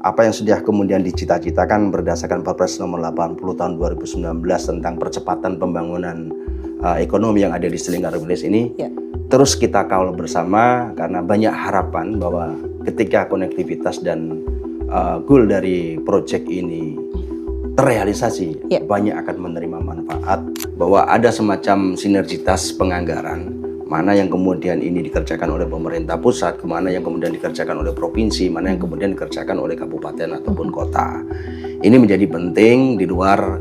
apa yang sudah kemudian dicita-citakan berdasarkan Perpres nomor 80 tahun 2019 tentang percepatan pembangunan ekonomi yang ada di Selingkar Wilis ini terus kita kawal bersama, karena banyak harapan bahwa ketika konektivitas dan goal dari proyek ini terrealisasi, banyak akan menerima manfaat, bahwa ada semacam sinergitas penganggaran, mana yang kemudian ini dikerjakan oleh pemerintah pusat, mana yang kemudian dikerjakan oleh provinsi, mana yang kemudian dikerjakan oleh kabupaten ataupun kota. Ini menjadi penting di luar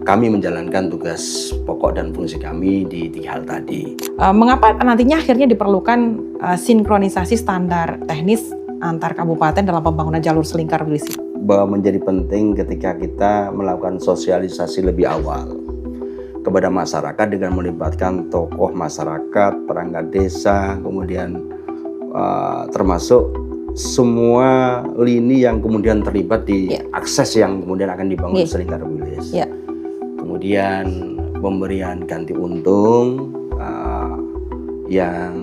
kami menjalankan tugas pokok dan fungsi kami di 3 hal tadi. Mengapa nantinya akhirnya diperlukan sinkronisasi standar teknis antar kabupaten dalam pembangunan jalur Selingkar Wilis? Bahwa menjadi penting ketika kita melakukan sosialisasi lebih awal kepada masyarakat dengan melibatkan tokoh masyarakat, perangkat desa, kemudian termasuk semua lini yang kemudian terlibat di akses yang kemudian akan dibangun Selingkar Wilis. Kemudian pemberian ganti untung yang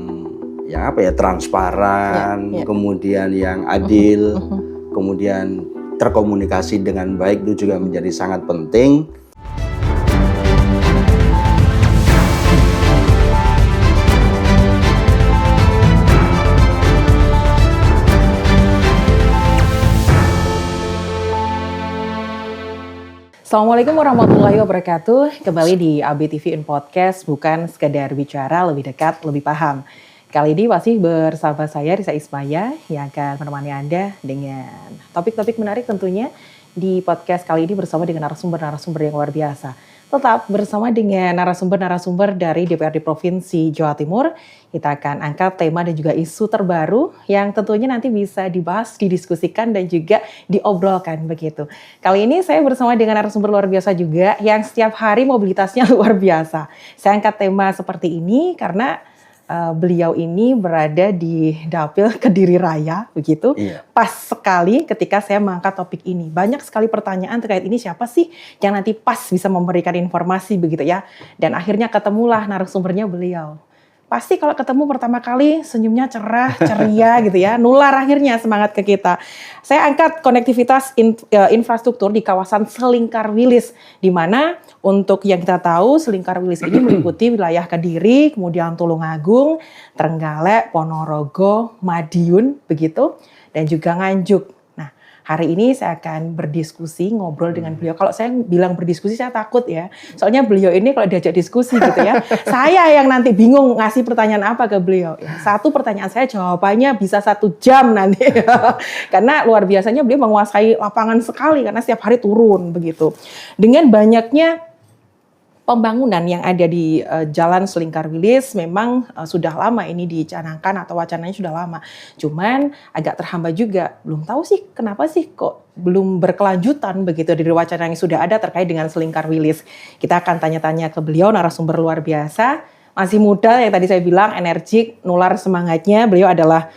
transparan, kemudian yang adil, kemudian terkomunikasi dengan baik itu juga menjadi sangat penting. Assalamualaikum warahmatullahi wabarakatuh. Kembali di ABTV in Podcast, bukan sekedar bicara, lebih dekat, lebih paham. Kali ini masih bersama saya Risa Ismaya yang akan menemani Anda dengan topik-topik menarik tentunya di podcast kali ini bersama dengan narasumber-narasumber yang luar biasa. Tetap bersama dengan narasumber-narasumber dari DPRD Provinsi Jawa Timur. Kita akan angkat tema dan juga isu terbaru yang tentunya nanti bisa dibahas, didiskusikan dan juga diobrolkan begitu. Kali ini saya bersama dengan narasumber luar biasa juga yang setiap hari mobilitasnya luar biasa. Saya angkat tema seperti ini karena beliau ini berada di Dapil Kediri Raya begitu. Pas sekali ketika saya mengangkat topik ini. Banyak sekali pertanyaan terkait ini, siapa sih yang nanti pas bisa memberikan informasi begitu ya. Dan akhirnya ketemulah narasumbernya beliau. Pasti kalau ketemu pertama kali senyumnya cerah, ceria gitu ya. Nular akhirnya semangat ke kita. Saya angkat konektivitas infrastruktur di kawasan Selingkar Wilis. Di mana untuk yang kita tahu Selingkar Wilis ini meliputi wilayah Kediri, kemudian Tulungagung, Trenggalek, Ponorogo, Madiun begitu. Dan juga Nganjuk. Hari ini saya akan berdiskusi, ngobrol dengan beliau. Kalau saya bilang berdiskusi, saya takut ya. Soalnya beliau ini kalau diajak diskusi gitu ya, saya yang nanti bingung ngasih pertanyaan apa ke beliau. Satu pertanyaan saya jawabannya bisa 1 jam nanti. Karena luar biasanya beliau menguasai lapangan sekali, karena setiap hari turun begitu. Dengan banyaknya pembangunan yang ada di Jalan Selingkar Wilis memang sudah lama ini dicanangkan atau wacananya sudah lama. Cuman agak terhambat juga. Belum tahu sih kenapa sih kok belum berkelanjutan begitu dari wacana yang sudah ada terkait dengan Selingkar Wilis. Kita akan tanya-tanya ke beliau, narasumber luar biasa. Masih muda yang tadi saya bilang, energik, nular semangatnya. Beliau adalah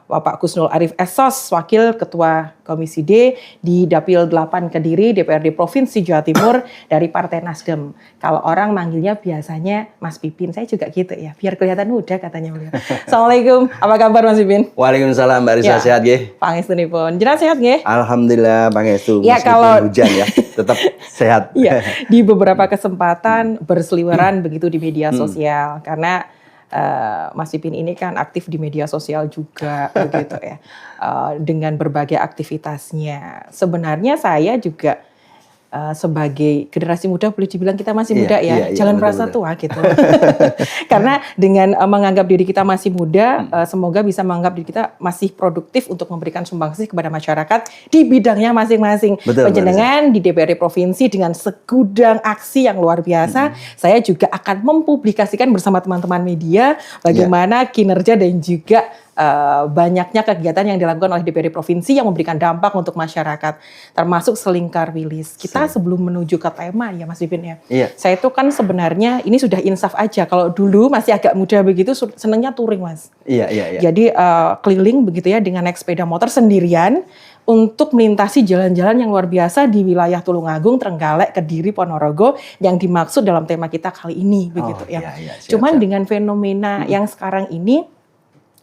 Bapak Kusnul Arif Esos, Wakil Ketua Komisi D di Dapil 8 Kediri, DPRD Provinsi Jawa Timur dari Partai Nasdem. Kalau orang manggilnya biasanya Mas Pipin, saya juga gitu ya, biar kelihatan muda katanya beliau. Assalamualaikum, apa kabar Mas Pipin? Waalaikumsalam, Mbak Risa, sehat nggih? Pangestunipun, jenengan sehat nggih? Alhamdulillah, pangestu. Ya kalau hujan ya, tetap sehat. Ya, di beberapa kesempatan berseliweran begitu di media sosial, karena Mas Pipin ini kan aktif di media sosial juga begitu ya, dengan berbagai aktivitasnya. Sebenarnya saya juga sebagai generasi muda boleh dibilang kita masih muda ya, jangan merasa tua gitu. Karena dengan menganggap diri kita masih muda, semoga bisa menganggap diri kita masih produktif untuk memberikan sumbangsih kepada masyarakat di bidangnya masing-masing. Penjenengan di DPRD Provinsi dengan segudang aksi yang luar biasa, saya juga akan mempublikasikan bersama teman-teman media bagaimana kinerja dan juga banyaknya kegiatan yang dilakukan oleh DPRD Provinsi yang memberikan dampak untuk masyarakat, termasuk Selingkar Wilis. Kita sebelum menuju ke tema ya Mas Pipin ya, saya itu kan sebenarnya ini sudah insaf aja. Kalau dulu masih agak muda begitu, senangnya touring Mas. Jadi keliling begitu ya dengan naik sepeda motor sendirian untuk melintasi jalan-jalan yang luar biasa di wilayah Tulungagung, Trenggalek, Kediri, Ponorogo yang dimaksud dalam tema kita kali ini begitu ya. Cuman dengan fenomena yang sekarang ini,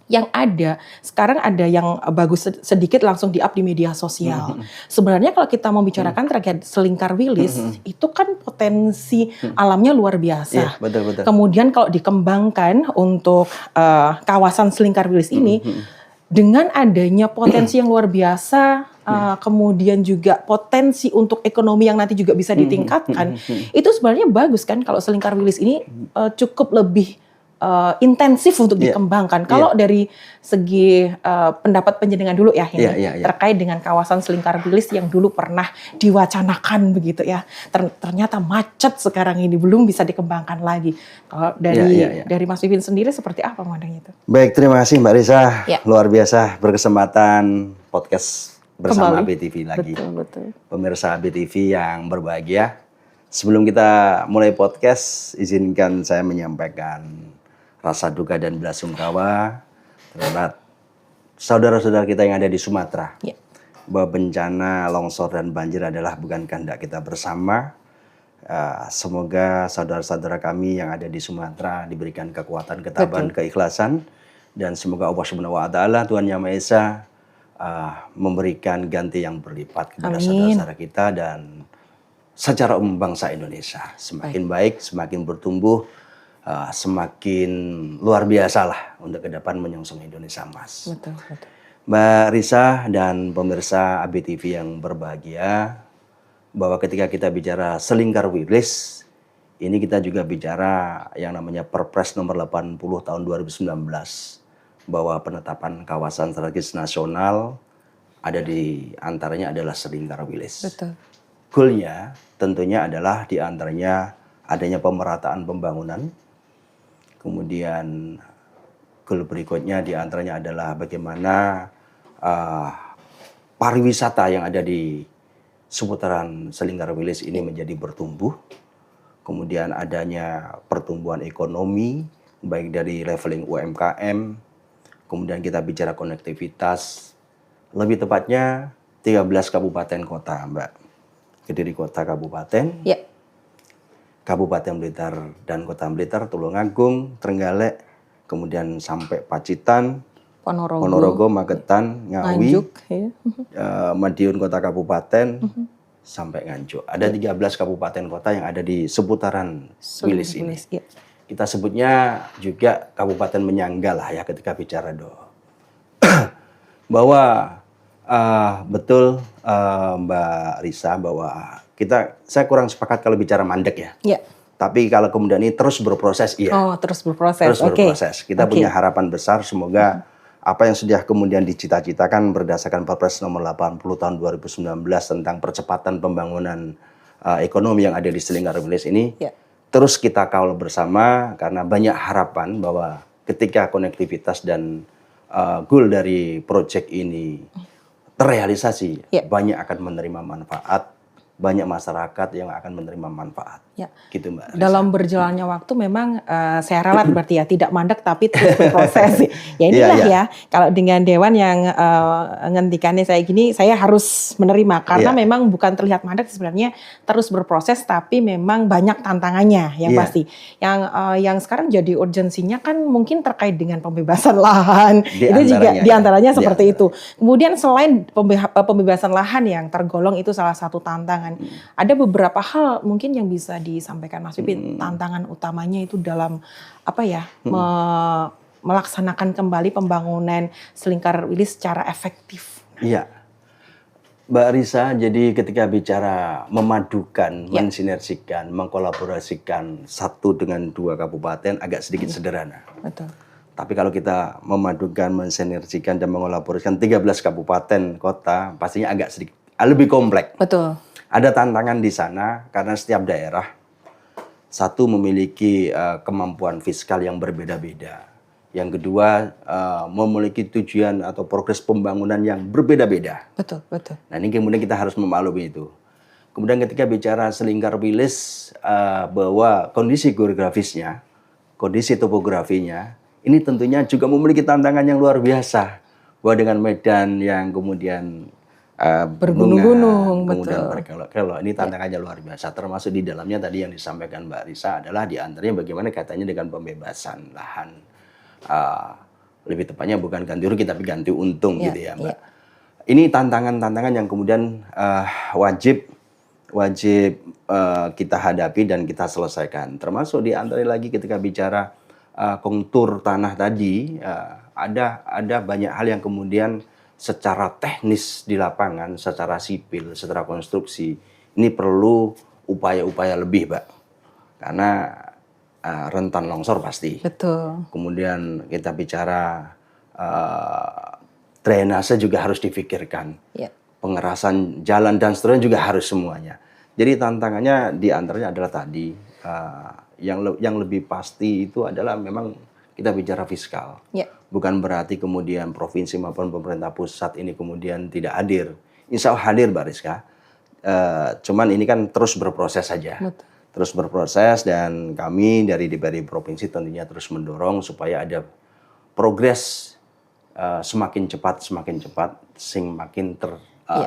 Yang ada, sekarang ada yang bagus sedikit langsung di-up di media sosial. Sebenarnya kalau kita mau bicarakan terkait Selingkar Wilis, itu kan potensi alamnya luar biasa. Iya, betul. Kemudian kalau dikembangkan untuk kawasan Selingkar Wilis ini, dengan adanya potensi yang luar biasa, kemudian juga potensi untuk ekonomi yang nanti juga bisa ditingkatkan, itu sebenarnya bagus kan kalau Selingkar Wilis ini cukup lebih intensif untuk dikembangkan. Kalau dari segi pendapat penjenengan dulu ya ini terkait dengan kawasan Selingkar Wilis yang dulu pernah diwacanakan begitu ya, ternyata macet sekarang ini belum bisa dikembangkan lagi. Kalau dari Mas Pipin sendiri seperti apa memandang itu? Baik, terima kasih Mbak Risa. Luar biasa berkesempatan podcast bersama ABTV lagi. Betul. Pemirsa ABTV yang berbahagia. Sebelum kita mulai podcast, izinkan saya menyampaikan rasa duka dan belasungkawa terhadap saudara-saudara kita yang ada di Sumatera. Bahwa bencana longsor dan banjir adalah bukan kehendak kita bersama. Semoga saudara-saudara kami yang ada di Sumatera diberikan kekuatan, ketabahan, keikhlasan, dan semoga Allah Subhanahu wa taala, Tuhan Yang Maha Esa, memberikan ganti yang berlipat kepada saudara-saudara kita dan secara umum bangsa Indonesia semakin baik, semakin bertumbuh, semakin luar biasa lah untuk ke depan menyongsong Indonesia Emas. Betul. Mbak Risa dan pemirsa ABTV yang berbahagia, bahwa ketika kita bicara Selingkar Wilis, ini kita juga bicara yang namanya Perpres nomor 80 tahun 2019, bahwa penetapan kawasan strategis nasional ada di antaranya adalah Selingkar Wilis. Betul. Goalnya tentunya adalah di antaranya adanya pemerataan pembangunan. Kemudian goal berikutnya di antaranya adalah bagaimana pariwisata yang ada di seputaran Selingkar Wilis ini menjadi bertumbuh. Kemudian adanya pertumbuhan ekonomi, baik dari leveling UMKM, kemudian kita bicara konektivitas, lebih tepatnya 13 kabupaten kota, Mbak. Kediri Kota Kabupaten, Kabupaten Blitar dan Kota Blitar, Tulungagung, Trenggalek, kemudian sampai Pacitan, Ponorogo, Magetan, Ngawi, Nganjuk, Madiun Kota Kabupaten, sampai Nganjuk. Ada 13 kabupaten kota yang ada di seputaran Wilis ini. Kita sebutnya juga Kabupaten Menyangga lah ya ketika bicara bahwa betul Mbak Risa, bahwa saya kurang sepakat kalau bicara mandek ya. Tapi kalau kemudian ini terus berproses, iya. Terus berproses. Terus berproses. Kita punya harapan besar, semoga apa yang sudah kemudian dicita-citakan berdasarkan Perpres nomor 80 tahun 2019 tentang percepatan pembangunan ekonomi yang ada di Selingkar Wilis ini, terus kita kawal bersama, karena banyak harapan bahwa ketika konektivitas dan goal dari proyek ini terrealisasi, banyak akan menerima manfaat, banyak masyarakat yang akan menerima manfaat. Gitu Mbak Risa. Dalam berjalannya waktu memang saya ralat berarti ya, tidak mandek tapi terus berproses. Ya inilah ya, kalau dengan Dewan yang ngendikannya saya gini, saya harus menerima karena memang bukan terlihat mandek, sebenarnya terus berproses, tapi memang banyak tantangannya yang pasti. Yang sekarang jadi urgensinya kan mungkin terkait dengan pembebasan lahan. Itu juga diantaranya seperti itu. Kemudian selain pembebasan lahan yang tergolong itu salah satu tantangan, ada beberapa hal mungkin yang bisa disampaikan Mas Pipin. Tantangan utamanya itu dalam melaksanakan kembali pembangunan Selingkar Wilis secara efektif. Iya, Mbak Risa. Jadi ketika bicara memadukan, mensinergikan, mengkolaborasikan satu dengan dua kabupaten agak sedikit sederhana. Betul. Tapi kalau kita memadukan, mensinergikan dan mengkolaborasikan 13 kabupaten kota, pastinya agak sedikit lebih kompleks. Betul. Ada tantangan di sana karena setiap daerah satu memiliki kemampuan fiskal yang berbeda-beda. Yang kedua memiliki tujuan atau progres pembangunan yang berbeda-beda. Betul. Nah ini kemudian kita harus memaklumi itu. Kemudian ketika bicara Selingkar Wilis, bahwa kondisi geografisnya, kondisi topografinya, ini tentunya juga memiliki tantangan yang luar biasa. Bahwa dengan medan yang kemudian bergunung-gunung, kemudian berkelok-kelok, ini tantangannya luar biasa. Termasuk di dalamnya tadi yang disampaikan Mbak Risa adalah di antaranya bagaimana katanya dengan pembebasan lahan. lebih tepatnya bukan ganti rugi tapi ganti untung gitu ya Mbak. Ini tantangan-tantangan yang kemudian wajib kita hadapi dan kita selesaikan. Termasuk di antara lagi ketika bicara kontur tanah tadi, ada banyak hal yang kemudian secara teknis di lapangan, secara sipil, secara konstruksi, ini perlu upaya-upaya lebih, Mbak. Karena rentan longsor pasti. Betul. Kemudian kita bicara drainase juga harus difikirkan. Pengerasan jalan dan seterusnya juga harus semuanya. Jadi tantangannya di antaranya adalah tadi yang lebih pasti itu adalah memang kita bicara fiskal. Bukan berarti kemudian provinsi maupun pemerintah pusat ini kemudian tidak hadir. Insya Allah hadir, Mbak Rizka. Cuman ini kan terus berproses saja. Terus berproses dan kami dari DPRD Provinsi tentunya terus mendorong supaya ada progres semakin cepat, semakin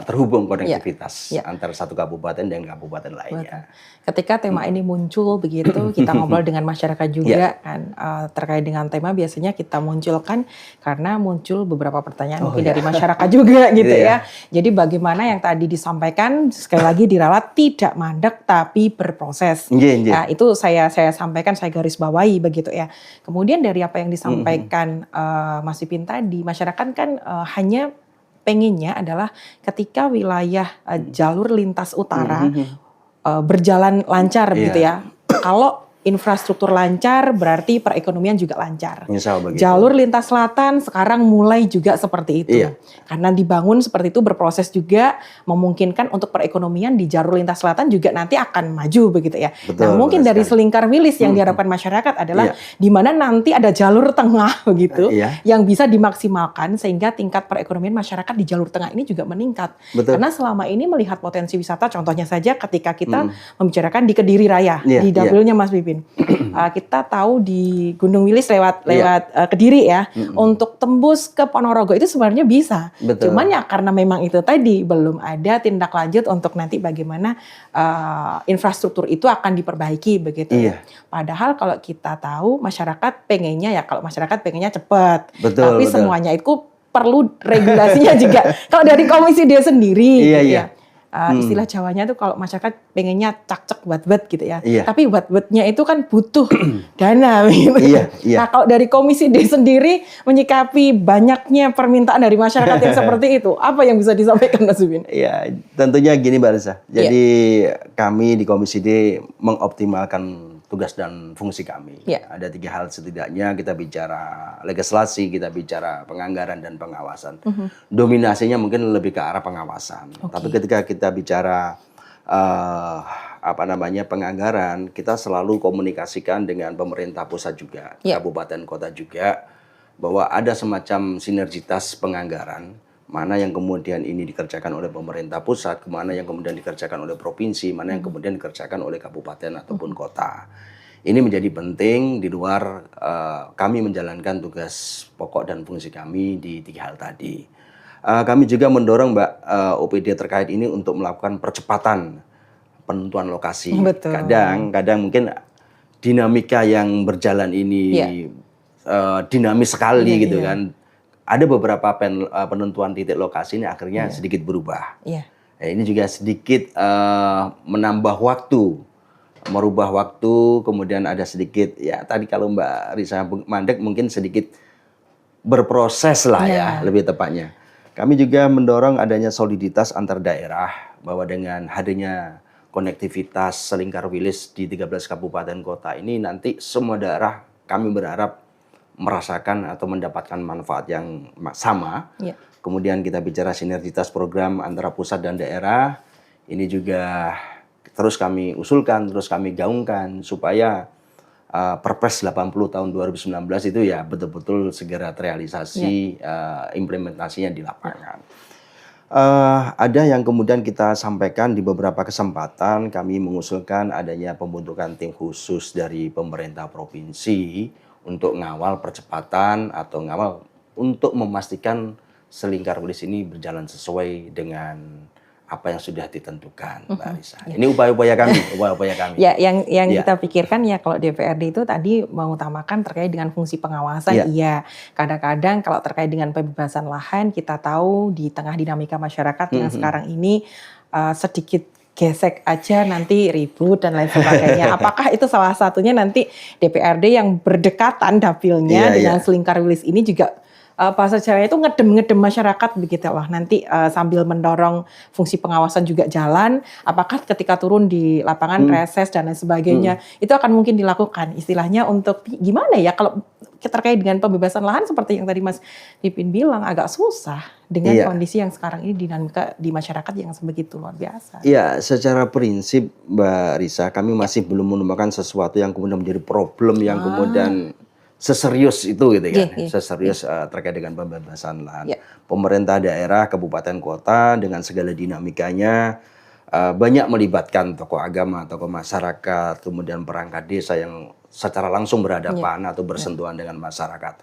terhubung konektivitas antara satu kabupaten dan kabupaten lainnya. Ketika tema ini muncul begitu, kita ngobrol dengan masyarakat juga kan terkait dengan tema biasanya kita munculkan karena muncul beberapa pertanyaan mungkin dari masyarakat juga gitu ya. Jadi bagaimana yang tadi disampaikan sekali lagi diralat tidak mandek tapi berproses. Nah, itu saya sampaikan, saya garis bawahi begitu ya. Kemudian dari apa yang disampaikan Mas Pipin tadi, masyarakat kan hanya pengennya adalah ketika wilayah jalur lintas utara berjalan lancar gitu ya. Kalau infrastruktur lancar berarti perekonomian juga lancar. Jalur lintas selatan sekarang mulai juga seperti itu. Karena dibangun seperti itu berproses juga memungkinkan untuk perekonomian di jalur lintas selatan juga nanti akan maju begitu ya. Nah, mungkin dari selingkar wilis yang diharapkan masyarakat adalah di mana nanti ada jalur tengah begitu yang bisa dimaksimalkan sehingga tingkat perekonomian masyarakat di jalur tengah ini juga meningkat. Karena selama ini melihat potensi wisata, contohnya saja ketika kita membicarakan di Kediri Raya, di dapilnya Mas Pipin. Kita tahu di Gunung Wilis lewat Kediri ya, untuk tembus ke Ponorogo itu sebenarnya bisa. Cuman ya karena memang itu tadi belum ada tindak lanjut untuk nanti bagaimana infrastruktur itu akan diperbaiki begitu. Padahal kalau kita tahu masyarakat pengennya cepat, tapi semuanya itu perlu regulasinya juga. Kalau dari Komisi D sendiri, gitu ya. Istilah Jawanya tuh kalau masyarakat pengennya cak-cek buat-buat gitu ya. Tapi buat-buatnya itu kan butuh dana. Gitu. Nah kalau dari Komisi D sendiri menyikapi banyaknya permintaan dari masyarakat yang seperti itu, apa yang bisa disampaikan Mas Pipin? Ya tentunya gini Mbak Risa. Jadi kami di Komisi D mengoptimalkan tugas dan fungsi kami. Ada 3 hal setidaknya, kita bicara legislasi, kita bicara penganggaran dan pengawasan. Dominasinya mungkin lebih ke arah pengawasan. Tapi ketika kita bicara penganggaran, kita selalu komunikasikan dengan pemerintah pusat juga, kabupaten kota juga, bahwa ada semacam sinergitas penganggaran. Mana yang kemudian ini dikerjakan oleh pemerintah pusat, mana yang kemudian dikerjakan oleh provinsi, mana yang kemudian dikerjakan oleh kabupaten ataupun kota. Ini menjadi penting di luar kami menjalankan tugas pokok dan fungsi kami di 3 hal tadi. Kami juga mendorong Mbak OPD terkait ini untuk melakukan percepatan penentuan lokasi. Kadang mungkin dinamika yang berjalan ini dinamis sekali gitu kan. Ada beberapa penentuan titik lokasi ini akhirnya sedikit berubah. Ini juga sedikit menambah waktu, merubah waktu, kemudian ada sedikit ya tadi kalau Mbak Risa mandek mungkin sedikit berproses lah ya lebih tepatnya. Kami juga mendorong adanya soliditas antar daerah bahwa dengan hadirnya konektivitas selingkar wilis di 13 kabupaten kota ini nanti semua daerah kami berharap merasakan atau mendapatkan manfaat yang sama. Kemudian kita bicara sinergitas program antara pusat dan daerah. Ini juga terus kami usulkan, terus kami gaungkan supaya Perpres 80 tahun 2019 itu ya betul-betul segera terrealisasi implementasinya di lapangan. Ada yang kemudian kita sampaikan di beberapa kesempatan, kami mengusulkan adanya pembentukan tim khusus dari pemerintah provinsi untuk ngawal percepatan atau ngawal untuk memastikan selingkar wilis ini berjalan sesuai dengan apa yang sudah ditentukan, Mbak Risa. Ini upaya-upaya kami. Ya, yang kita pikirkan ya kalau DPRD itu tadi mengutamakan terkait dengan fungsi pengawasan. Iya, kadang-kadang kalau terkait dengan pembebasan lahan kita tahu di tengah dinamika masyarakat yang sekarang ini sedikit gesek aja nanti ribut dan lain sebagainya. Apakah itu salah satunya nanti DPRD yang berdekatan dapilnya dengan selingkar wilis ini juga bahasa Jawa itu ngedem masyarakat begitu lah. Nanti sambil mendorong fungsi pengawasan juga jalan. Apakah ketika turun di lapangan reses dan lain sebagainya itu akan mungkin dilakukan? Istilahnya untuk gimana ya kalau terkait dengan pembebasan lahan seperti yang tadi Mas Pipin bilang agak susah dengan kondisi yang sekarang ini dinamika di masyarakat yang sebegitu luar biasa. Iya, secara prinsip Mbak Risa kami masih belum menemukan sesuatu yang kemudian menjadi problem yang kemudian seserius itu gitu kan, seserius terkait dengan pembebasan lahan. Pemerintah daerah, kabupaten kota dengan segala dinamikanya banyak melibatkan tokoh agama, tokoh masyarakat, kemudian perangkat desa yang secara langsung berhadapan atau bersentuhan dengan masyarakat.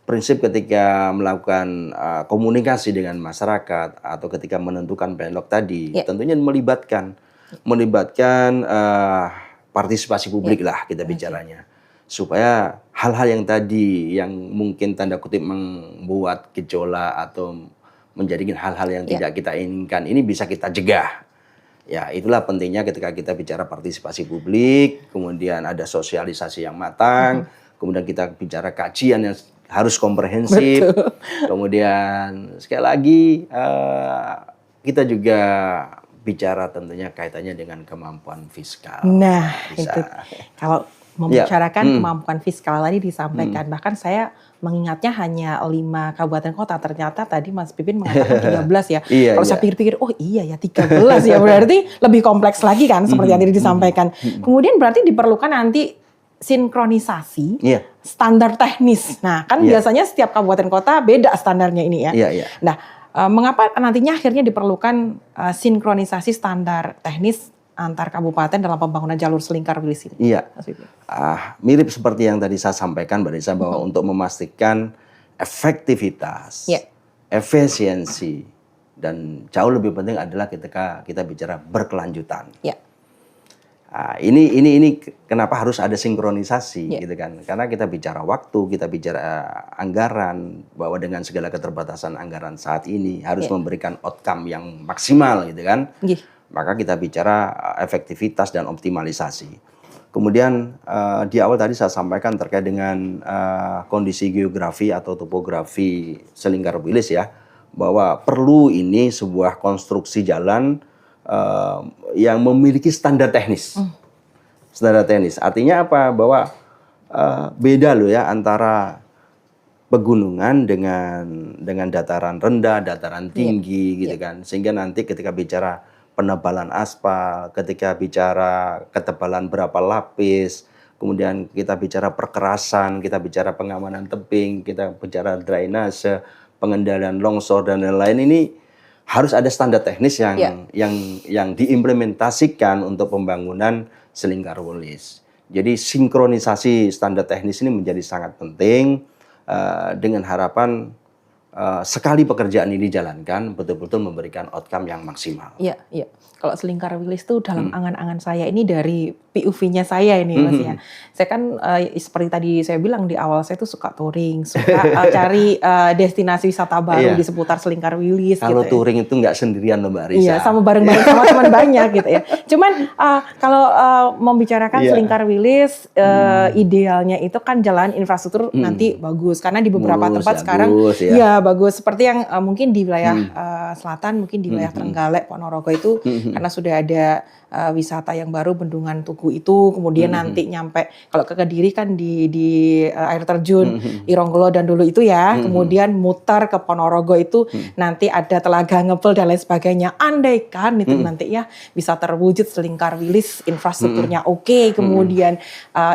Prinsip ketika melakukan komunikasi dengan masyarakat atau ketika menentukan penlok tadi, tentunya melibatkan partisipasi publik lah kita bicaranya. Supaya hal-hal yang tadi yang mungkin tanda kutip membuat gejolak atau menjadikan hal-hal yang tidak kita inginkan ini bisa kita cegah. Ya, itulah pentingnya ketika kita bicara partisipasi publik, kemudian ada sosialisasi yang matang, kemudian kita bicara kajian yang harus komprehensif. Kemudian sekali lagi kita juga bicara tentunya kaitannya dengan kemampuan fiskal. Nah, itu kalau membicarakan kemampuan fiskal tadi disampaikan. Bahkan saya mengingatnya hanya 5 kabupaten kota. Ternyata tadi Mas Pipin mengatakan 13 ya. Kalau saya pikir-pikir, oh iya ya 13 ya. Berarti lebih kompleks lagi kan seperti yang tadi disampaikan. Kemudian berarti diperlukan nanti sinkronisasi standar teknis. Nah kan biasanya setiap kabupaten kota beda standarnya ini ya. Nah mengapa nantinya akhirnya diperlukan sinkronisasi standar teknis antar kabupaten dalam pembangunan jalur selingkar wilis ini? Iya, mirip seperti yang tadi saya sampaikan Mbak Risa bahwa untuk memastikan efektivitas, efisiensi, dan jauh lebih penting adalah ketika kita bicara berkelanjutan. Ini kenapa harus ada sinkronisasi gitu kan? Karena kita bicara waktu, kita bicara anggaran, bahwa dengan segala keterbatasan anggaran saat ini harus memberikan outcome yang maksimal gitu kan? Maka kita bicara efektivitas dan optimalisasi. Kemudian di awal tadi saya sampaikan terkait dengan kondisi geografi atau topografi selingkar wilis ya, bahwa perlu ini sebuah konstruksi jalan yang memiliki standar teknis. Standar teknis artinya apa? Bahwa beda loh ya antara pegunungan dengan dataran rendah, dataran tinggi gitu kan. Sehingga nanti ketika bicara penebalan aspal, ketika bicara ketebalan berapa lapis, kemudian kita bicara perkerasan, kita bicara pengamanan tebing, kita bicara drainase, pengendalian longsor dan lain-lain, ini harus ada standar teknis yang diimplementasikan untuk pembangunan selingkar wilis. Jadi sinkronisasi standar teknis ini menjadi sangat penting dengan harapan sekali pekerjaan ini dijalankan betul-betul memberikan outcome yang maksimal. Iya. Kalau selingkar wilis itu dalam angan-angan saya ini dari POV-nya saya ini Mas ya. Saya kan seperti tadi saya bilang di awal saya tuh suka touring, suka cari destinasi wisata baru di seputar selingkar wilis. Kalau gitu touring itu nggak sendirian loh Mbak Risa. Iya, sama bareng-bareng sama teman banyak gitu ya. Cuman kalau membicarakan selingkar wilis, idealnya itu kan jalan infrastruktur nanti bagus. Karena di beberapa tempat sekarang bagus. Seperti yang mungkin di wilayah selatan, mungkin di wilayah Trenggalek, Ponorogo itu karena sudah ada wisata yang baru Bendungan Tugu itu, kemudian nanti nyampe kalau ke Kediri kan di air terjun Ironggolo dan dulu itu ya, kemudian mutar ke Ponorogo itu nanti ada Telaga Ngepel dan lain sebagainya. Andaikan itu nanti ya bisa terwujud selingkar wilis, infrastrukturnya oke, kemudian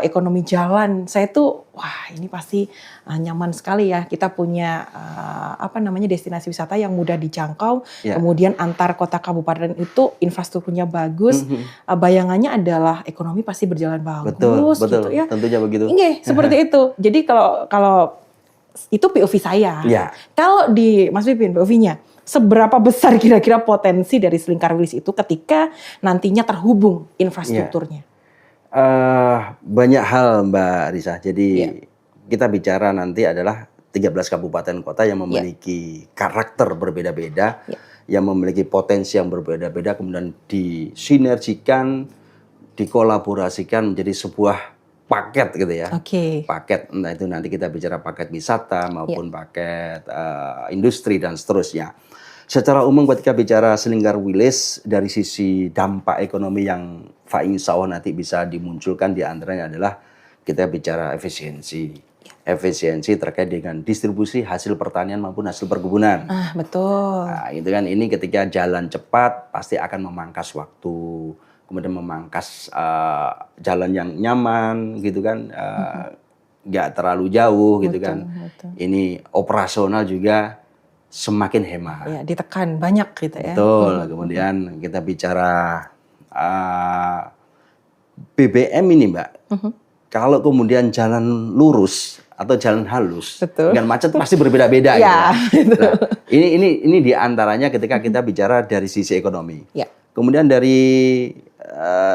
ekonomi jalan, saya tuh wah ini pasti nyaman sekali ya kita punya destinasi wisata yang mudah dijangkau, kemudian antar kota kabupaten itu infrastrukturnya bagus. Bayangannya adalah ekonomi pasti berjalan bagus. Betul, gitu ya. Tentunya begitu. Iya, seperti itu. Jadi kalau itu POV saya. Kalau di Mas Pipin POV-nya, seberapa besar kira-kira potensi dari Selingkar Wilis itu ketika nantinya terhubung infrastrukturnya? Banyak hal Mbak Risa. Jadi Iya. kita bicara nanti adalah 13 kabupaten kota yang memiliki karakter berbeda-beda, yang memiliki potensi yang berbeda-beda, kemudian disinergikan, dikolaborasikan menjadi sebuah paket gitu ya. Paket, entah itu nanti kita bicara paket wisata maupun paket industri dan seterusnya. Secara umum ketika bicara Selingkar Wilis dari sisi dampak ekonomi yang insya Allah nanti bisa dimunculkan di antaranya adalah kita bicara efisiensi. Efisiensi terkait dengan distribusi hasil pertanian maupun hasil perkebunan. Betul. Nah, itu kan ini ketika jalan cepat pasti akan memangkas waktu, kemudian memangkas jalan yang nyaman gitu kan, nggak terlalu jauh gitu kan. Ini operasional juga semakin hemat. Ya, ditekan banyak gitu ya. Betul. Kemudian kita bicara BBM ini Mbak, kalau kemudian jalan lurus atau jalan halus dengan macet pasti berbeda-beda ya. Nah, ini diantaranya ketika kita bicara dari sisi ekonomi. Kemudian dari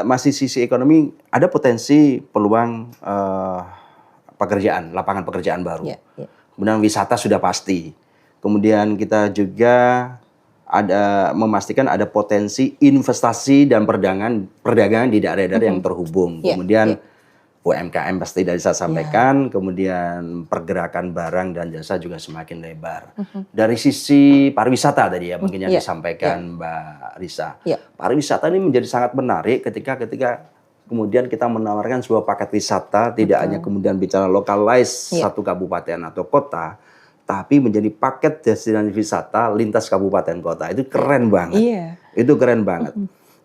masih sisi ekonomi ada potensi peluang pekerjaan, lapangan pekerjaan baru. Kemudian wisata sudah pasti. Kemudian kita juga ada memastikan ada potensi investasi dan perdagangan di daerah-daerah yang terhubung. Kemudian UMKM pasti dari saya sampaikan, kemudian pergerakan barang dan jasa juga semakin lebar. Dari sisi pariwisata tadi ya mungkin yang disampaikan Mbak Risa. Pariwisata ini menjadi sangat menarik ketika kemudian kita menawarkan sebuah paket wisata, tidak hanya kemudian bicara localize satu kabupaten atau kota, tapi menjadi paket destinasi wisata lintas kabupaten kota. Itu keren banget. Itu keren banget.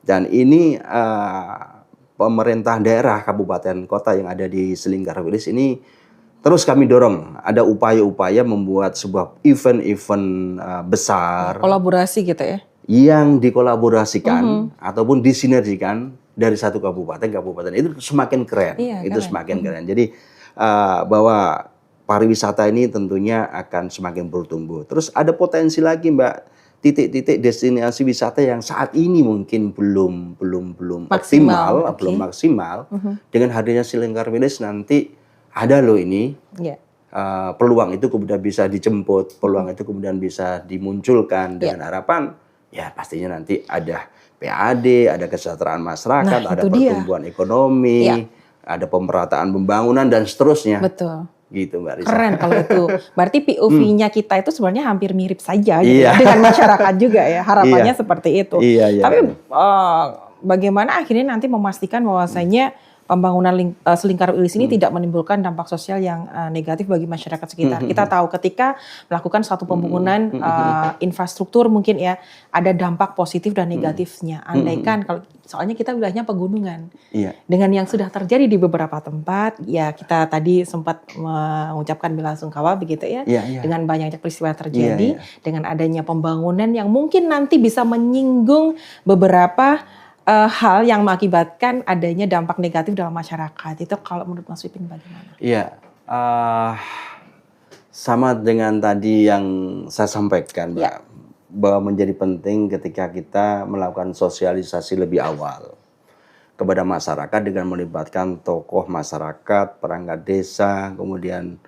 Dan ini pemerintah daerah kabupaten kota yang ada di Selingkar Wilis ini terus kami dorong ada upaya-upaya membuat sebuah event-event besar kolaborasi gitu ya yang dikolaborasikan ataupun disinergikan dari satu kabupaten itu semakin keren. Semakin keren. Jadi bahwa pariwisata ini tentunya akan semakin bertumbuh. Terus ada potensi lagi Mbak, titik-titik destinasi wisata yang saat ini mungkin belum optimal, belum maksimal. Dengan hadirnya Selingkar Wilis nanti ada loh ini peluang itu kemudian bisa dijemput, peluang itu kemudian bisa dimunculkan dengan harapan ya pastinya nanti ada PAD, ada kesejahteraan masyarakat, ada pertumbuhan ekonomi, ada pemerataan pembangunan dan seterusnya. Betul. Gitu Mbak Risa. Keren kalau itu. Berarti POV-nya kita itu sebenarnya hampir mirip saja gitu dengan masyarakat juga ya. Harapannya seperti itu. Tapi bagaimana akhirnya nanti memastikan bahwasanya pembangunan Selingkar Wilis ini tidak menimbulkan dampak sosial yang negatif bagi masyarakat sekitar. Kita tahu ketika melakukan suatu pembangunan infrastruktur mungkin ya ada dampak positif dan negatifnya. Andaikan kalau soalnya kita wilayahnya pegunungan. Dengan yang sudah terjadi di beberapa tempat, ya kita tadi sempat mengucapkan bela-sungkawa begitu ya. Dengan banyaknya peristiwa yang terjadi, dengan adanya pembangunan yang mungkin nanti bisa menyinggung beberapa hal yang mengakibatkan adanya dampak negatif dalam masyarakat. Itu kalau menurut Mas Pipin bagaimana? Sama dengan tadi yang saya sampaikan Mbak, bahwa menjadi penting ketika kita melakukan sosialisasi lebih awal kepada masyarakat dengan melibatkan tokoh masyarakat, perangkat desa, kemudian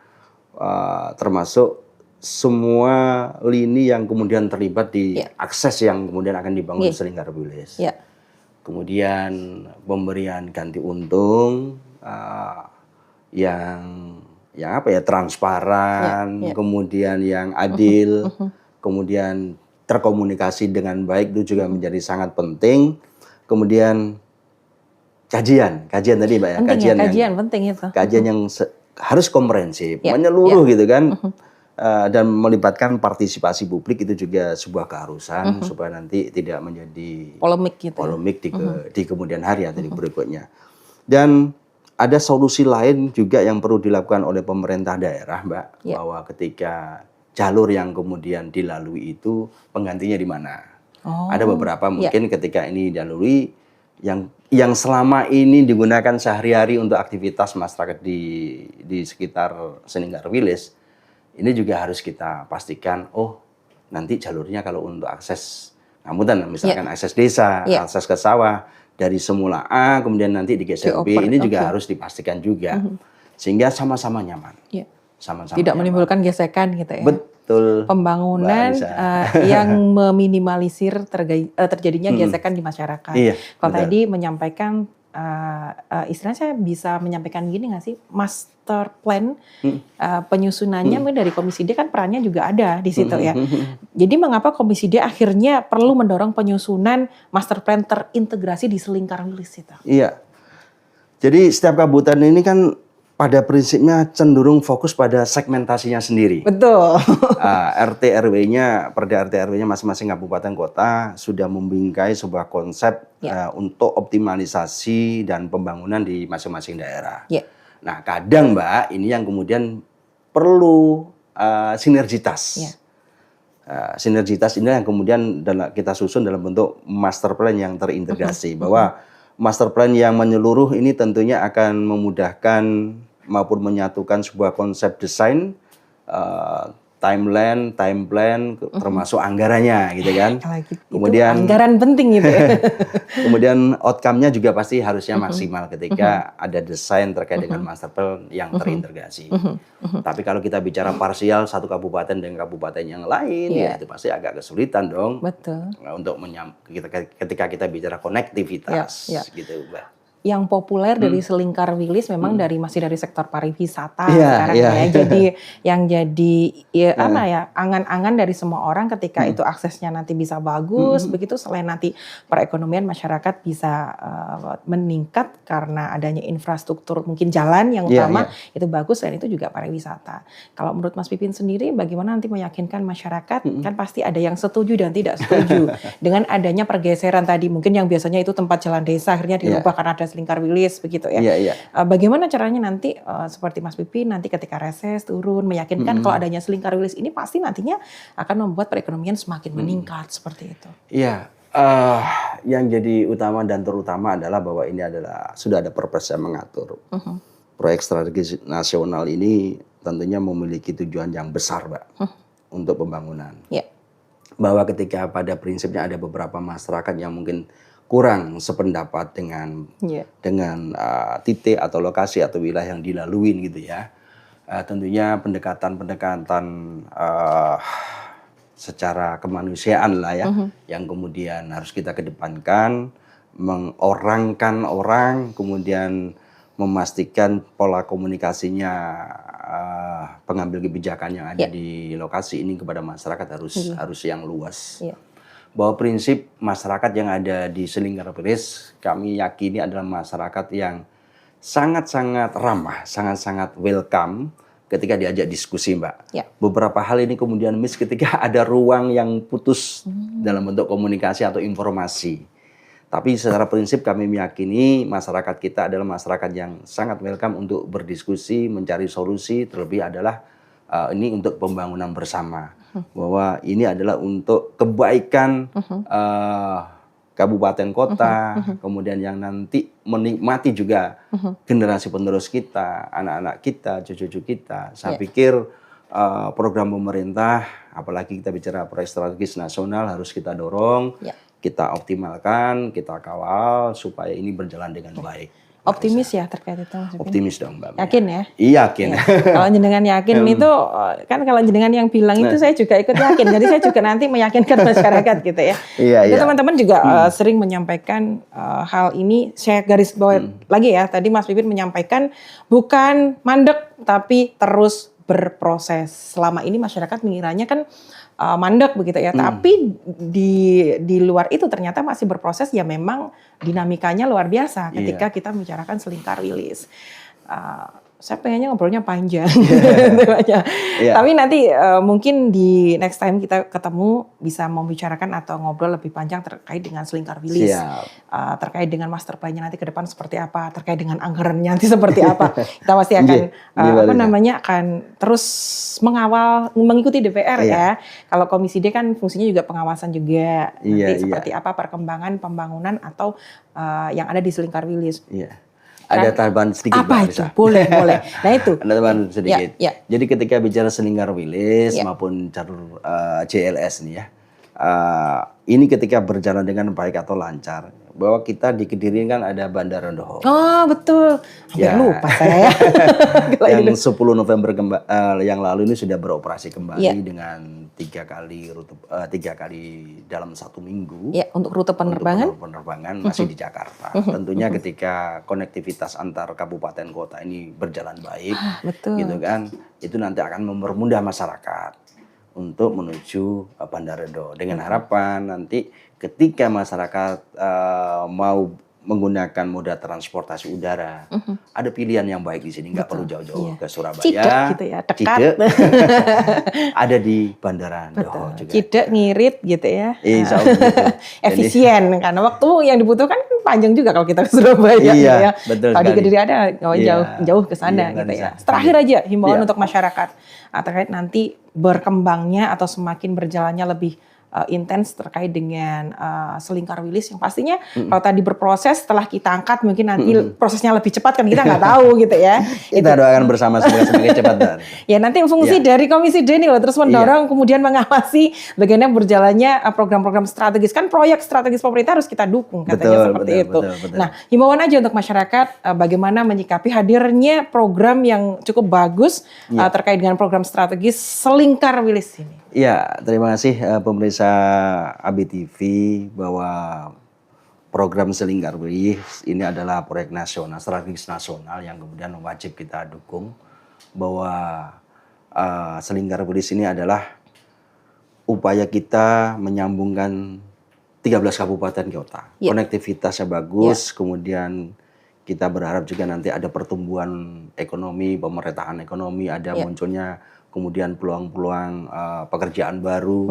termasuk semua lini yang kemudian terlibat di akses yang kemudian akan dibangun Selingkar Wilis. Kemudian pemberian ganti untung yang transparan, kemudian yang adil, kemudian terkomunikasi dengan baik itu juga menjadi sangat penting. Kemudian kajian tadi Mbak ya, kajian yang harus komprehensif, menyeluruh gitu kan. Dan melibatkan partisipasi publik itu juga sebuah keharusan supaya nanti tidak menjadi polemik di kemudian hari atau di berikutnya. Dan ada solusi lain juga yang perlu dilakukan oleh pemerintah daerah Mbak, bahwa ketika jalur yang kemudian dilalui itu penggantinya di mana. Ada beberapa mungkin ketika ini dilalui yang selama ini digunakan sehari-hari untuk aktivitas masyarakat di sekitar Selingkar Wilis. Ini juga harus kita pastikan, nanti jalurnya kalau untuk akses angkutan, misalkan akses desa, akses ke sawah, dari semula A, kemudian nanti digeser B, ini juga harus dipastikan juga. Sehingga sama-sama nyaman. Sama-sama tidak nyaman. menimbulkan gesekan gitu ya. Betul. Pembangunan yang meminimalisir terjadinya gesekan di masyarakat. Kalau tadi menyampaikan, istilahnya saya bisa menyampaikan gini nggak sih, master plan penyusunannya dari Komisi D kan perannya juga ada di situ ya. Jadi mengapa Komisi D akhirnya perlu mendorong penyusunan master plan terintegrasi di Selingkar Wilis itu? Iya. Jadi setiap kabupaten ini kan pada prinsipnya cenderung fokus pada segmentasinya sendiri. Betul. RT RW-nya, perda RT RW-nya masing-masing kabupaten kota sudah membingkai sebuah konsep untuk optimalisasi dan pembangunan di masing-masing daerah. Nah, kadang Mbak, ini yang kemudian perlu sinergitas. Sinergitas ini yang kemudian kita susun dalam bentuk master plan yang terintegrasi. Bahwa master plan yang menyeluruh ini tentunya akan memudahkan maupun menyatukan sebuah konsep desain, timeline, time plan, termasuk anggarannya gitu kan. Kemudian anggaran penting gitu ya. Kemudian outcome-nya juga pasti harusnya maksimal ketika ada desain terkait dengan master plan yang terintegrasi. Tapi kalau kita bicara parsial satu kabupaten dengan kabupaten yang lain, ya itu pasti agak kesulitan dong. Betul. Untuk ketika kita bicara konektivitas gitu, Mbak. Yang populer dari Selingkar Wilis memang masih dari sektor pariwisata sekarang ya. Jadi yang jadi angan-angan dari semua orang ketika itu aksesnya nanti bisa bagus, begitu selain nanti perekonomian masyarakat bisa meningkat karena adanya infrastruktur mungkin jalan yang utama itu bagus, dan itu juga pariwisata. Kalau menurut Mas Pipin sendiri bagaimana nanti meyakinkan masyarakat, kan pasti ada yang setuju dan tidak setuju dengan adanya pergeseran tadi, mungkin yang biasanya itu tempat jalan desa akhirnya dirubah karena ada Selingkar Wilis begitu ya. Bagaimana caranya nanti seperti Mas Pipin nanti ketika reses turun meyakinkan kalau adanya Selingkar Wilis ini pasti nantinya akan membuat perekonomian semakin meningkat seperti itu. Iya, yang jadi utama dan terutama adalah bahwa ini sudah ada perpres yang mengatur. Proyek strategis nasional ini tentunya memiliki tujuan yang besar, Mbak, untuk pembangunan. Bahwa ketika pada prinsipnya ada beberapa masyarakat yang mungkin kurang sependapat dengan titik atau lokasi atau wilayah yang dilaluin gitu ya. Tentunya pendekatan secara kemanusiaan lah ya, yang kemudian harus kita kedepankan, mengorangkan orang, kemudian memastikan pola komunikasinya pengambil kebijakan yang ada di lokasi ini kepada masyarakat harus yang luas. Bahwa prinsip masyarakat yang ada di Selingkar Wilis kami yakini adalah masyarakat yang sangat-sangat ramah, sangat-sangat welcome ketika diajak diskusi, Mbak. Beberapa hal ini kemudian miss ketika ada ruang yang putus dalam bentuk komunikasi atau informasi. Tapi secara prinsip kami meyakini masyarakat kita adalah masyarakat yang sangat welcome untuk berdiskusi, mencari solusi, terlebih adalah ini untuk pembangunan bersama. Bahwa ini adalah untuk kebaikan kabupaten kota, kemudian yang nanti menikmati juga generasi penerus kita, anak-anak kita, cucu-cucu kita. Saya pikir program pemerintah, apalagi kita bicara proyek strategis nasional, harus kita dorong, kita optimalkan, kita kawal supaya ini berjalan dengan baik. Optimis ya terkait itu, Mas Pipin? Optimis dong, Mbak. Yakin ya? Iya, yakin. Kalau jenengan yakin itu, kan kalau jenengan yang bilang itu saya juga ikut yakin. Jadi saya juga nanti meyakinkan masyarakat gitu ya. Itu teman-teman juga sering menyampaikan hal ini. Saya garis bawah lagi ya. Tadi Mas Pipin menyampaikan bukan mandek tapi terus berproses. Selama ini masyarakat mengiranya kan mandek begitu ya, tapi di luar itu ternyata masih berproses ya, memang dinamikanya luar biasa ketika kita membicarakan Selingkar Wilis. Saya pengennya ngobrolnya panjang, tapi nanti mungkin di next time kita ketemu bisa membicarakan atau ngobrol lebih panjang terkait dengan Selingkar Wilis, terkait dengan master plan-nya nanti ke depan seperti apa, terkait dengan anggarannya nanti seperti apa. Kita pasti akan akan terus mengikuti DPR ya. Kalau Komisi D kan fungsinya juga pengawasan juga, nanti seperti apa perkembangan pembangunan atau yang ada di Selingkar Wilis. Ada tambahan sedikit, apa Mbak itu? Risa. Boleh. Nah itu. Ada tambahan sedikit. Ya. Jadi ketika bicara selingkar wilis Ya. maupun jalur JLS nih ya, ini ketika berjalan dengan baik atau lancar, bahwa kita di Kediri kan ada Bandara Ndoho. Oh betul. Hampir Ya. lupa saya. Yang 10 November yang lalu ini sudah beroperasi kembali Ya. dengan 3 kali dalam 1 minggu. Ya, untuk rute penerbangan. Untuk penerbangan masih di Jakarta. Tentunya ketika konektivitas antar kabupaten kota ini berjalan baik, Betul. gitu kan, itu nanti akan mempermudah masyarakat untuk menuju Bandara Ndoho. Dengan harapan nanti ketika masyarakat mau menggunakan moda transportasi udara, ada pilihan yang baik di sini, nggak perlu jauh-jauh ke Surabaya. Cidek gitu ya, dekat. Cidek, ada di Bandara Ndoho juga. Cidek, ngirit gitu ya. Insya Allah gitu. Efisien, karena waktu yang dibutuhkan panjang juga kalau kita ke Surabaya. Iya, gitu ya. betul Kalau di sekali. Kediri ada Iya. jauh ke sana Iya, gitu bisa. ya. Terakhir aja himbauan Iya. untuk masyarakat terkait nanti berkembangnya atau semakin berjalannya lebih intens terkait dengan selingkar wilis yang pastinya kalau tadi berproses setelah kita angkat mungkin nanti prosesnya lebih cepat kan kita nggak tahu gitu ya. Kita doakan bersama semoga semakin cepat. Dan. Ya nanti fungsi dari Komisi D nih loh terus mendorong kemudian mengawasi bagaimana berjalannya program-program strategis, kan proyek strategis pemerintah harus kita dukung katanya seperti itu. Betul. Nah, himbauan aja untuk masyarakat bagaimana menyikapi hadirnya program yang cukup bagus terkait dengan program strategis selingkar wilis ini. Ya, terima kasih pemirsa ABTV bahwa program selingkar wilis ini adalah proyek nasional, strategis nasional yang kemudian wajib kita dukung. Bahwa selingkar wilis ini adalah upaya kita menyambungkan 13 kabupaten kota. Konektivitasnya bagus, kemudian kita berharap juga nanti ada pertumbuhan ekonomi, pemerataan ekonomi, ada munculnya kemudian peluang-peluang pekerjaan baru,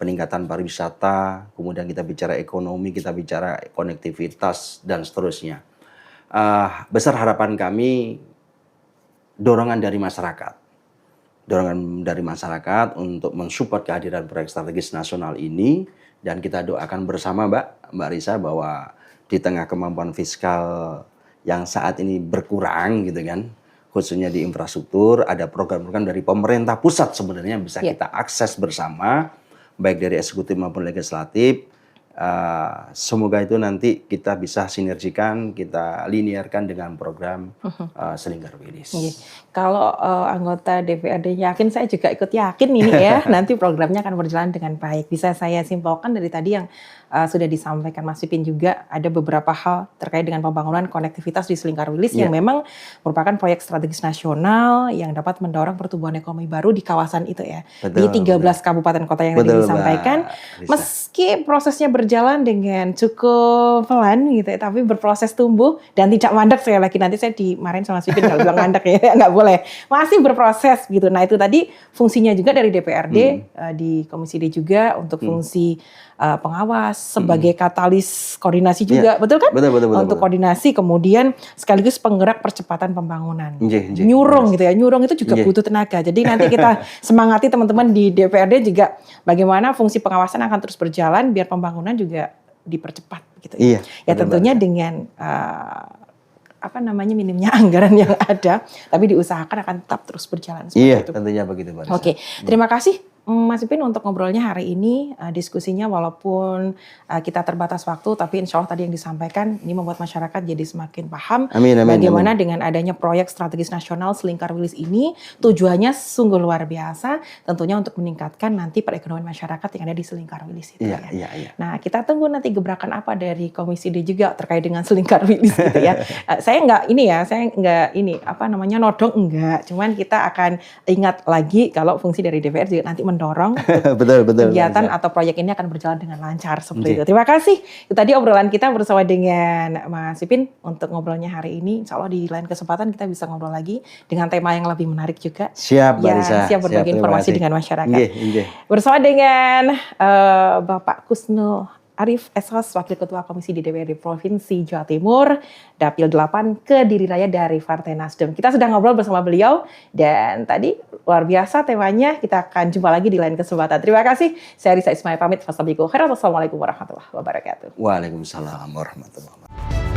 peningkatan pariwisata, kemudian kita bicara ekonomi, kita bicara konektivitas, dan seterusnya. Besar harapan kami dorongan dari masyarakat. Dorongan dari masyarakat untuk mensupport kehadiran proyek strategis nasional ini, dan kita doakan bersama Mbak Risa bahwa di tengah kemampuan fiskal yang saat ini berkurang gitu kan, khususnya di infrastruktur, ada program-program dari pemerintah pusat sebenarnya bisa kita akses bersama, baik dari eksekutif maupun legislatif. Semoga itu nanti kita bisa sinergikan, kita linearkan dengan program selingkar wilis. Kalau anggota DPRD yakin, saya juga ikut yakin ini ya, nanti programnya akan berjalan dengan baik. Bisa saya simpulkan dari tadi yang sudah disampaikan Mas Pipin juga, ada beberapa hal terkait dengan pembangunan konektivitas di selingkar wilis yang memang merupakan proyek strategis nasional yang dapat mendorong pertumbuhan ekonomi baru di kawasan itu ya. Di 13 kabupaten kota yang tadi disampaikan, meski prosesnya berjalan dengan cukup pelan gitu ya, tapi berproses tumbuh dan tidak mandek. Sekali lagi nanti saya dimarahin sama Mas Pipin kalau bilang mandek ya, nggak boleh. Masih berproses gitu. Nah itu tadi fungsinya juga dari DPRD di Komisi D juga untuk fungsi pengawas sebagai katalis koordinasi juga, betul kan? Betul. Untuk koordinasi kemudian sekaligus penggerak percepatan pembangunan. Nyurung gitu ya, nyurung itu juga butuh tenaga. Jadi nanti kita semangati teman-teman di DPRD juga bagaimana fungsi pengawasan akan terus berjalan biar pembangunan juga dipercepat gitu. Ya tentunya dengan minimnya anggaran yang ada, tapi diusahakan akan tetap terus berjalan seperti itu. Tentunya begitu, Mbak. Oke, terima kasih Mas Pipin untuk ngobrolnya hari ini, diskusinya walaupun kita terbatas waktu, tapi insya Allah tadi yang disampaikan ini membuat masyarakat jadi semakin paham bagaimana dengan adanya proyek strategis nasional selingkar wilis ini, tujuannya sungguh luar biasa, tentunya untuk meningkatkan nanti perekonomian masyarakat yang ada di selingkar wilis itu. Nah, kita tunggu nanti gebrakan apa dari Komisi D juga terkait dengan selingkar wilis gitu ya. Saya nggak nodong enggak, cuman kita akan ingat lagi kalau fungsi dari DPR juga nanti mendorong kegiatan atau proyek ini akan berjalan dengan lancar seperti itu. Terima kasih. Itu tadi obrolan kita bersama dengan Mas Pipin untuk ngobrolnya hari ini. Insya Allah di lain kesempatan kita bisa ngobrol lagi dengan tema yang lebih menarik juga. Siap, Mbak Risa. Siap berbagi informasi dengan masyarakat. Nggih. Bersama dengan Bapak Kusnul Arif SOS, Wakil Ketua Komisi di DPRD Provinsi Jawa Timur, Dapil 8 Kediri Raya dari Partai Nasdem. Kita sudah ngobrol bersama beliau dan tadi luar biasa temanya. Kita akan jumpa lagi di lain kesempatan. Terima kasih. Saya Risa Ismail pamit. Wassalamualaikum warahmatullahi wabarakatuh. Waalaikumsalam warahmatullahi wabarakatuh.